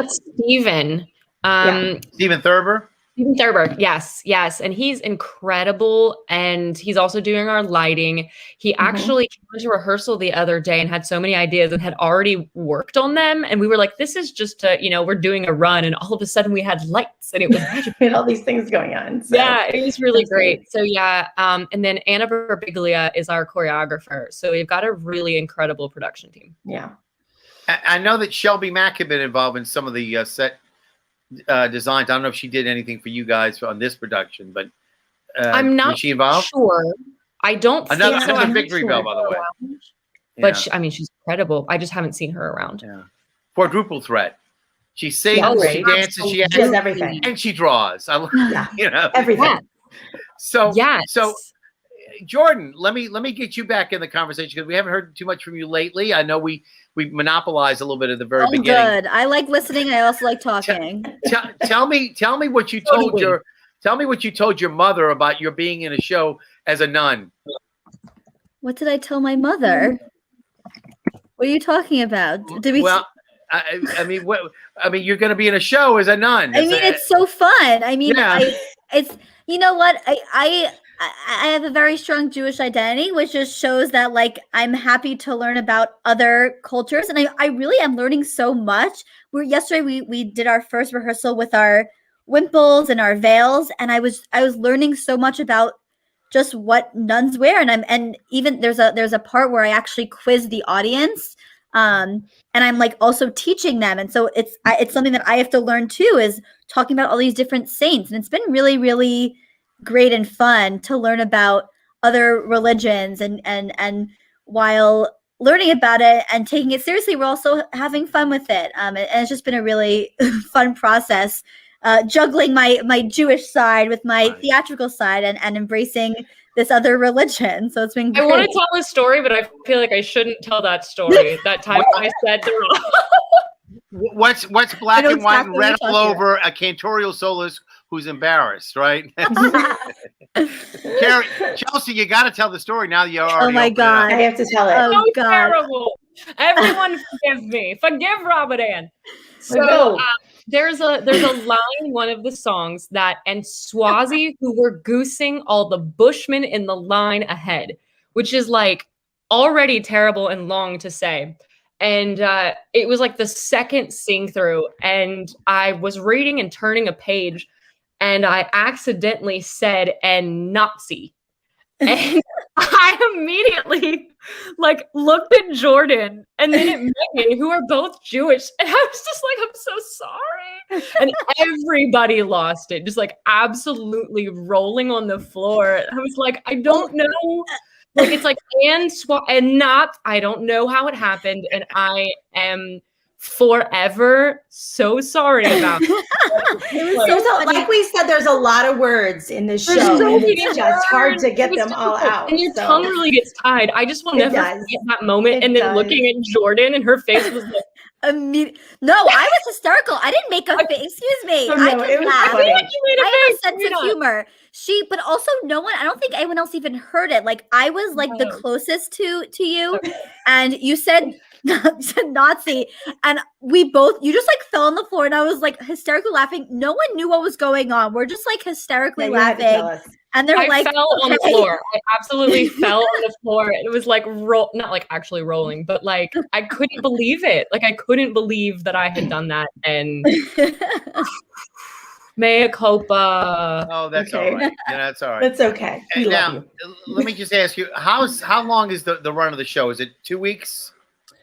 Steven. Stephen Thurber. Stephen Thurber, yes. And he's incredible. And he's also doing our lighting. He actually came to rehearsal the other day and had so many ideas and had already worked on them. And we were like, this is just we're doing a run. And all of a sudden we had lights and it was we had all these things going on. So. Yeah, it was really great. So and then Anna Berbiglia is our choreographer. So we've got a really incredible production team. Yeah. I know that Shelby Mack had been involved in some of the set designs. I don't know if she did anything for you guys on this production, but I'm not was she involved? Sure. I don't think so. Another Victory Bell, by the way. But she's incredible. I just haven't seen her around. Yeah. Quadruple threat. She sings, she dances, she does everything, and she draws. Everything. Yeah. So Jordan, let me get you back in the conversation because we haven't heard too much from you lately. I know we monopolized a little bit at the very beginning. Good. I like listening. I also like talking. Tell me what you told your mother about your being in a show as a nun. What did I tell my mother? What are you talking about? I mean, you're going to be in a show as a nun. It's so fun. I mean, it's you know what? I have a very strong Jewish identity, which just shows that like I'm happy to learn about other cultures, and I really am learning so much. Yesterday we did our first rehearsal with our wimples and our veils, and I was learning so much about just what nuns wear, and even there's a part where I actually quiz the audience. And I'm like also teaching them. And so it's something that I have to learn too, is talking about all these different saints. And it's been really, really great and fun to learn about other religions. And while learning about it and taking it seriously, we're also having fun with it. And it's just been a really fun process, juggling my Jewish side with my theatrical side and embracing this other religion. So it's been great. I want to tell a story, but I feel like I shouldn't tell that story. That time I said the wrong. What's black and white and red all over a cantorial soloist who's embarrassed, right? Carrie, Chelsea, you got to tell the story now that you're already. Oh my God, I have to tell it. Oh God, terrible! Everyone forgive me. Forgive Robert Ann. So there's a line in one of the songs that, and Swazi, who were goosing all the Bushmen in the line ahead, which is like already terrible and long to say. And it was like the second sing through, and I was reading and turning a page, and I accidentally said "and Nazi," and I immediately like looked at Jordan and then at Megan, who are both Jewish, and I was just like, I'm so sorry. And everybody lost it, just like absolutely rolling on the floor. I was like, I don't know. Like it's like and not, I don't know how it happened, and I am forever so sorry about it. Like we said, there's a lot of words in this show, and it's just hard to get them all out. And your tongue really gets tied. I just will never forget that moment. And then looking at Jordan, and her face was like, no, I was hysterical. I didn't make a face. Excuse me. I can laugh. I have a sense of humor. But also no one, I don't think anyone else even heard it. Like I was like the closest to you, and you said Nazi, and you just like fell on the floor, and I was like hysterical laughing. No one knew what was going on. We're just like hysterically laughing. And they're I fell on the floor. I absolutely fell on the floor. It was like not like actually rolling, but like I couldn't believe it. Like I couldn't believe that I had done that. And mea culpa. Oh, that's all right. Yeah, that's all right. That's okay. Now, let me just ask you: how long is the run of the show? Is it 2 weeks,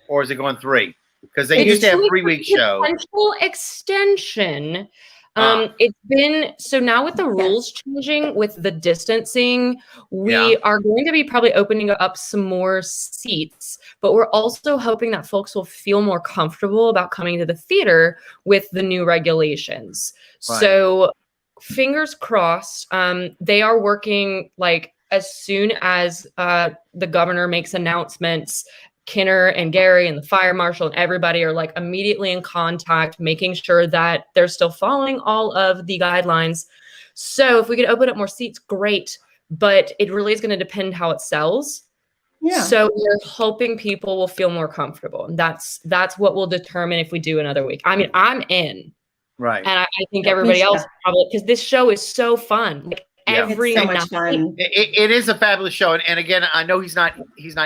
or is it going 3? Because they used to have 3-week show. Potential extension. It's been, so now with the rules changing with the distancing, we are going to be probably opening up some more seats, but we're also hoping that folks will feel more comfortable about coming to the theater with the new regulations. Right. So fingers crossed. They are working like as soon as the governor makes announcements, Kinner and Gary and the fire marshal and everybody are like immediately in contact, making sure that they're still following all of the guidelines. So if we could open up more seats, great. But it really is going to depend how it sells. Yeah. So we're hoping people will feel more comfortable. And that's what will determine if we do another week. I mean, I'm in. Right. And I think everybody else probably, because this show is so fun. Like every it's so much night. fun. It is a fabulous show. And again, I know he's not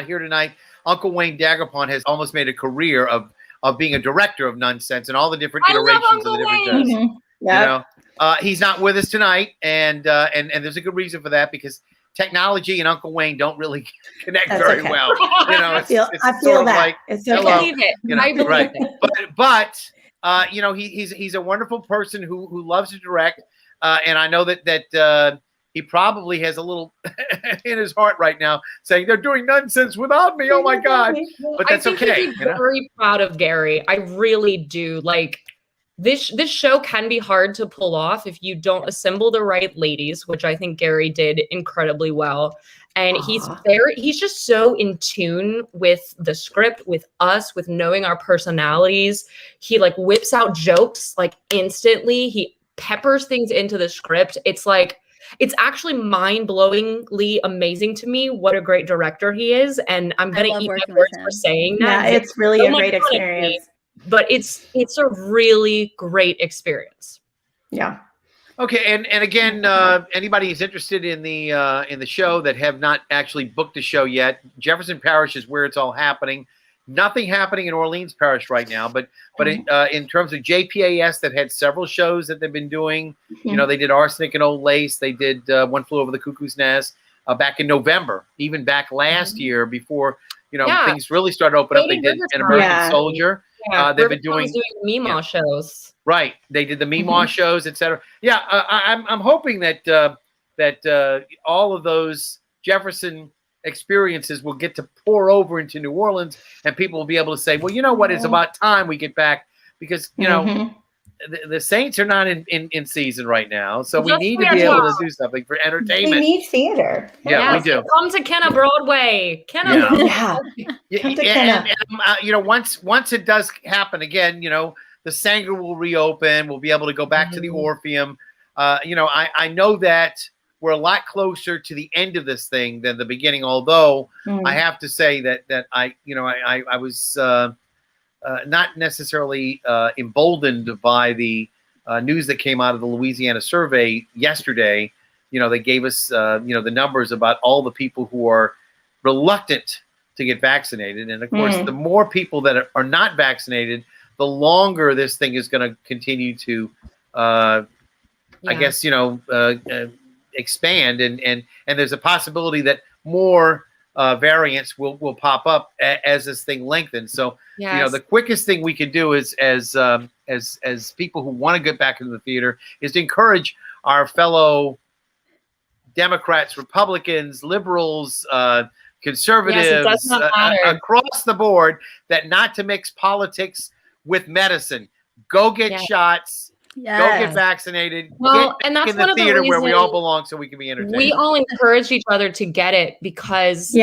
here tonight. Uncle Wayne Daguerpon has almost made a career of being a director of Nunsense and all the different iterations of the different shows. Mm-hmm. You know, he's not with us tonight, and there's a good reason for that, because technology and Uncle Wayne don't really connect very well. You know, I feel sort of that. like, It's I okay. believe it. you know, I believe right. it. But you know, he's a wonderful person who loves to direct, and I know that he probably has a little in his heart right now saying they're doing Nunsense without me. Oh my God! But that's I think okay. He'd be very proud of Gary. I really do. Like this show can be hard to pull off if you don't assemble the right ladies, which I think Gary did incredibly well. And he's just so in tune with the script, with us, with knowing our personalities. He like whips out jokes like instantly. He peppers things into the script. It's actually mind-blowingly amazing to me what a great director he is. And I'm going to eat my words for saying that. Yeah, it's really a great experience. But it's a really great experience. Yeah. Okay, and again, anybody who's interested in the show that have not actually booked the show yet, Jefferson Parish is where it's all happening. Nothing happening in Orleans Parish right now, but in terms of JPAS, that had several shows that they've been doing. You know, they did Arsenic and Old Lace. They did One Flew Over the Cuckoo's Nest back in November, even back last year before things really started opening up. They did An American Soldier. They've been doing Meemaw shows. Right. They did the Meemaw shows, etc. Yeah, I'm hoping that all of those Jefferson experiences will get to pour over into New Orleans, and people will be able to say, well, you know what, it's about time we get back, because you know the Saints are not in season right now, so we need to be able to do something for entertainment. We need theater. Yeah, we do. Come to Kenna Broadway. Kenna. And you know, once it does happen again, you know, the Sanger will reopen. We'll be able to go back to the Orpheum. You know, I know that we're a lot closer to the end of this thing than the beginning. Although I have to say that I was not necessarily emboldened by the news that came out of the Louisiana survey yesterday. You know, they gave us the numbers about all the people who are reluctant to get vaccinated, and of course, the more people that are not vaccinated, the longer this thing is going to continue to, I guess, expand, and there's a possibility that more variants will pop up as this thing lengthens. So, you know, the quickest thing we can do is, as people who want to get back into the theater, is to encourage our fellow Democrats, Republicans, liberals, conservatives, across the board, that not to mix politics with medicine. Go get shots. Go get vaccinated. Well, get and that's in the theater where we all belong, so we can be entertained. We all encouraged each other to get it because we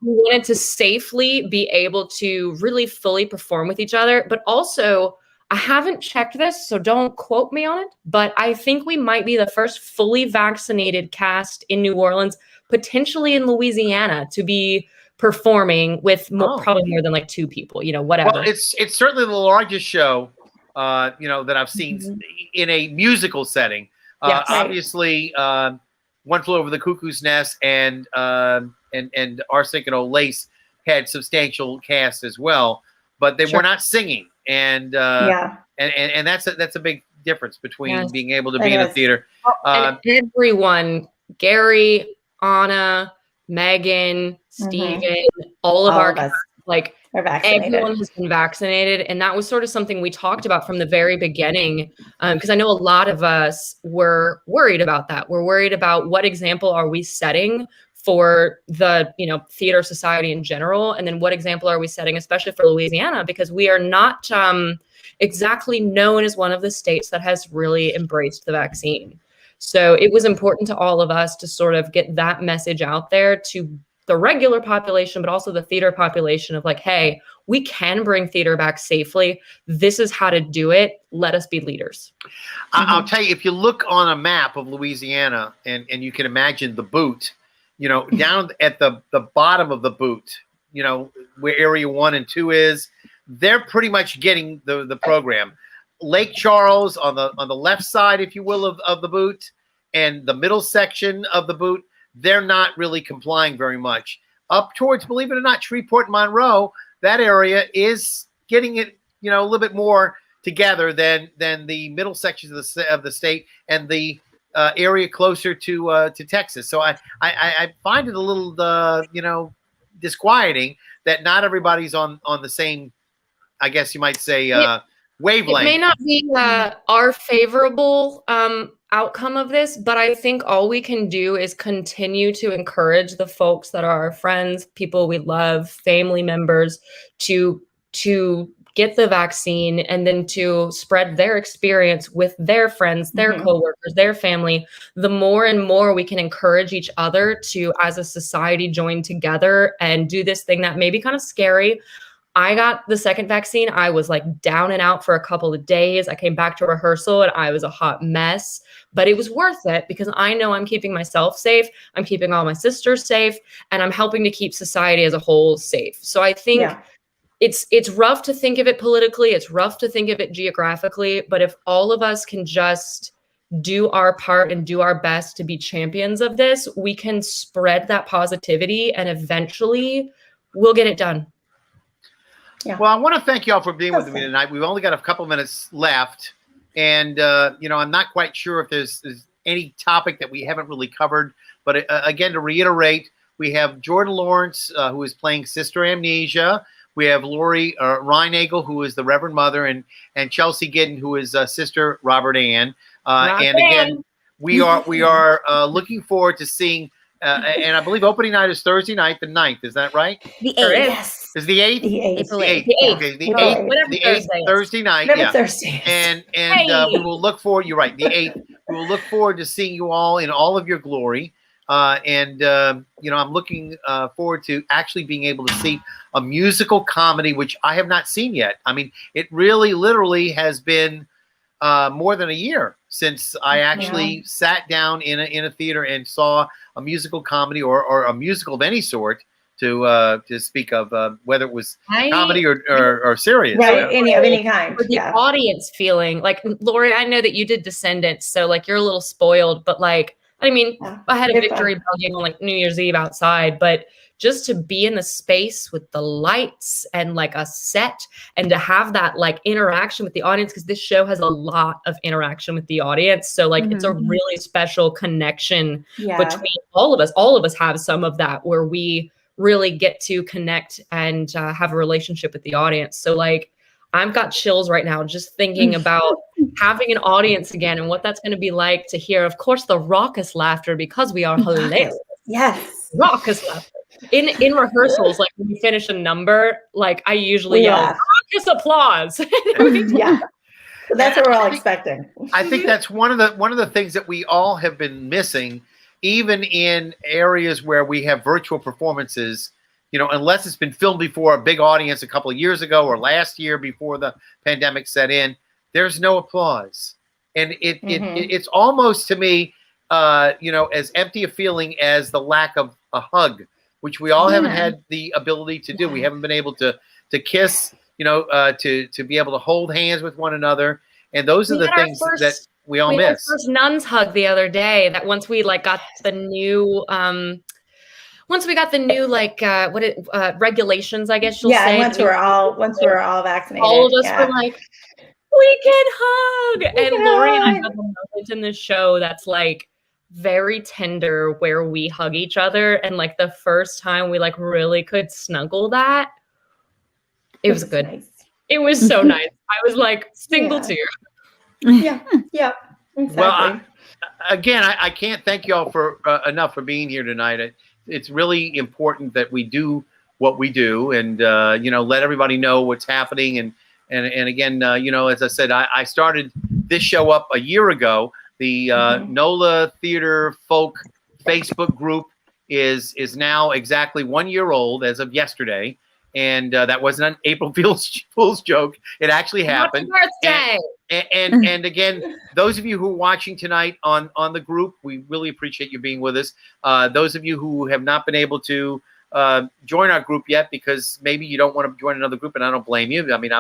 wanted to safely be able to really fully perform with each other. But also, I haven't checked this, so don't quote me on it, but I think we might be the first fully vaccinated cast in New Orleans, potentially in Louisiana, to be performing with probably more than like 2 people, you know, whatever. Well, it's certainly the largest show that I've seen in a musical setting. Obviously, One Flew Over the Cuckoo's Nest and Arsenic and Old Lace had substantial cast as well, but they were not singing, and that's a big difference between being able to be in a theater. And everyone, Gary, Anna, Megan, Steven, all of our cast, like everyone has been vaccinated. And that was sort of something we talked about from the very beginning. Because I know a lot of us were worried about that. We're worried about what example are we setting for the, theater society in general. And then what example are we setting, especially for Louisiana, because we are not exactly known as one of the states that has really embraced the vaccine. So it was important to all of us to sort of get that message out there to the regular population, but also the theater population of like, hey, we can bring theater back safely. This is how to do it. Let us be leaders. I'll tell you, if you look on a map of Louisiana and you can imagine the boot, down at the bottom of the boot, where area 1 and 2 is, they're pretty much getting the program. Lake Charles on the left side, if you will, of the boot, and the middle section of the boot, they're not really complying very much. Up towards, believe it or not, Shreveport and Monroe, that area is getting it, a little bit more together than the middle sections of the state and the area closer to Texas. So I find it a little disquieting that not everybody's on the same, I guess you might say, wavelength. It may not be our favorable outcome of this, but I think all we can do is continue to encourage the folks that are our friends, people we love, family members to get the vaccine and then to spread their experience with their friends, their coworkers, their family. The more and more we can encourage each other to, as a society, join together and do this thing that may be kind of scary. I got the second vaccine. I was like down and out for a couple of days. I came back to rehearsal and I was a hot mess, but it was worth it because I know I'm keeping myself safe. I'm keeping all my sisters safe, and I'm helping to keep society as a whole safe. So I think it's rough to think of it politically. It's rough to think of it geographically, but if all of us can just do our part and do our best to be champions of this, we can spread that positivity and eventually we'll get it done. Yeah. Well, I want to thank you all for being with me tonight. We've only got a couple minutes left, and I'm not quite sure if there's any topic that we haven't really covered. But again, to reiterate, we have Jordan Lawrence, who is playing Sister Amnesia. We have Laurie Reinagel, who is the Reverend Mother, and Chelsea Gidden, who is Sister Robert Ann. And again, we are looking forward to seeing. And I believe opening night is Thursday night, the 9th. Is that right? The 8th. Yes. Is the 8th? The 8th. April 8th. Okay, the 8th Thursday night. Whatever Yeah. Thursday. And we will look forward. You're right. The 8th. We will look forward to seeing you all in all of your glory. I'm looking forward to actually being able to see a musical comedy, which I have not seen yet. I mean, it really, literally has been more than a year since I actually sat down in a theater and saw a musical comedy or a musical of any sort to speak of, whether it was comedy or serious. Right, of any kind. For the audience feeling, like, Laurie, I know that you did Descendants, so like you're a little spoiled, but like, I mean, I had a victory bell game on like New Year's Eve outside, but just to be in the space with the lights and like a set and to have that like interaction with the audience, because this show has a lot of interaction with the audience. So like it's a really special connection between all of us. All of us have some of that where we really get to connect and have a relationship with the audience. So like I've got chills right now just thinking about having an audience again and what that's going to be like to hear, of course, the raucous laughter, because we are hilarious. Yes. Raucous laughter. In rehearsals, like when we finish a number, like I usually yell, raucous applause. Yeah. So that's what we're all expecting. I think that's one of the things that we all have been missing, even in areas where we have virtual performances. Unless it's been filmed before a big audience a couple of years ago or last year before the pandemic set in, there's no applause. And it's almost, to me, as empty a feeling as the lack of a hug, which we all haven't had the ability to do. We haven't been able to kiss, to be able to hold hands with one another. And those are the things that we all miss. We had our first nuns hug the other day, that once we like got the new regulations, I guess you'll say. Once we're all vaccinated. All of us were like, we can hug. And Laurie and I have a moment in this show that's like very tender where we hug each other. And like the first time we like really could snuggle that, it was good. Nice. It was so nice. I was like single tear. Yeah. Exactly. Well, again, I can't thank you all for enough for being here tonight. It's really important that we do what we do and, let everybody know what's happening. And again, as I said, I started this show up a year ago. The NOLA Theater Folk Facebook group is now exactly 1 year old as of yesterday. And that wasn't an April Fool's joke. It actually happened. Happy birthday! And again, those of you who are watching tonight on the group, we really appreciate you being with us. Those of you who have not been able to join our group yet because maybe you don't want to join another group, and I don't blame you. I mean,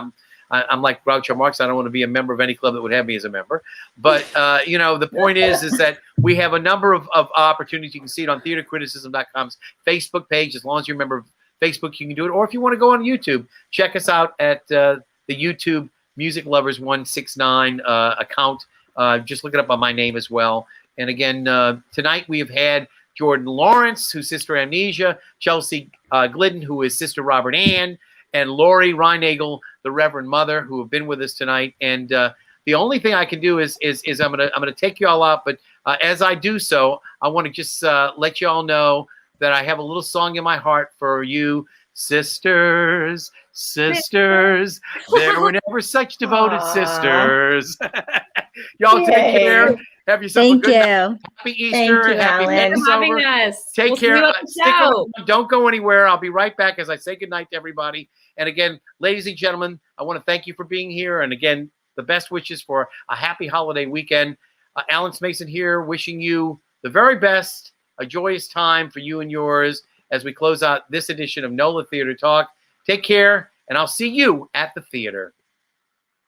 I'm like Groucho Marx. I don't want to be a member of any club that would have me as a member. But, you know, the point is that we have a number of opportunities. You can see it on theatercriticism.com's Facebook page. As long as you're a member of Facebook, you can do it. Or if you want to go on YouTube, check us out at the YouTube Music Lovers 169 account. Just look it up on my name as well. And again, tonight we have had Jordan Lawrence, who's Sister Amnesia, Chelsea Glidden, who is Sister Robert Ann, and Laurie Reinagel, the Reverend Mother, who have been with us tonight. And the only thing I can do is I'm gonna take you all out. But as I do so, I want to just let you all know that I have a little song in my heart for you, sisters. Sisters, there were never such devoted sisters. Y'all take care. Have yourself a good night. Happy Easter. Happy Passover. Take care. Stick around. Don't go anywhere. I'll be right back as I say goodnight to everybody. And again, ladies and gentlemen, I want to thank you for being here. And again, the best wishes for a happy holiday weekend. Alan Smason here, wishing you the very best, a joyous time for you and yours as we close out this edition of NOLA Theater Talk. Take care, and I'll see you at the theater.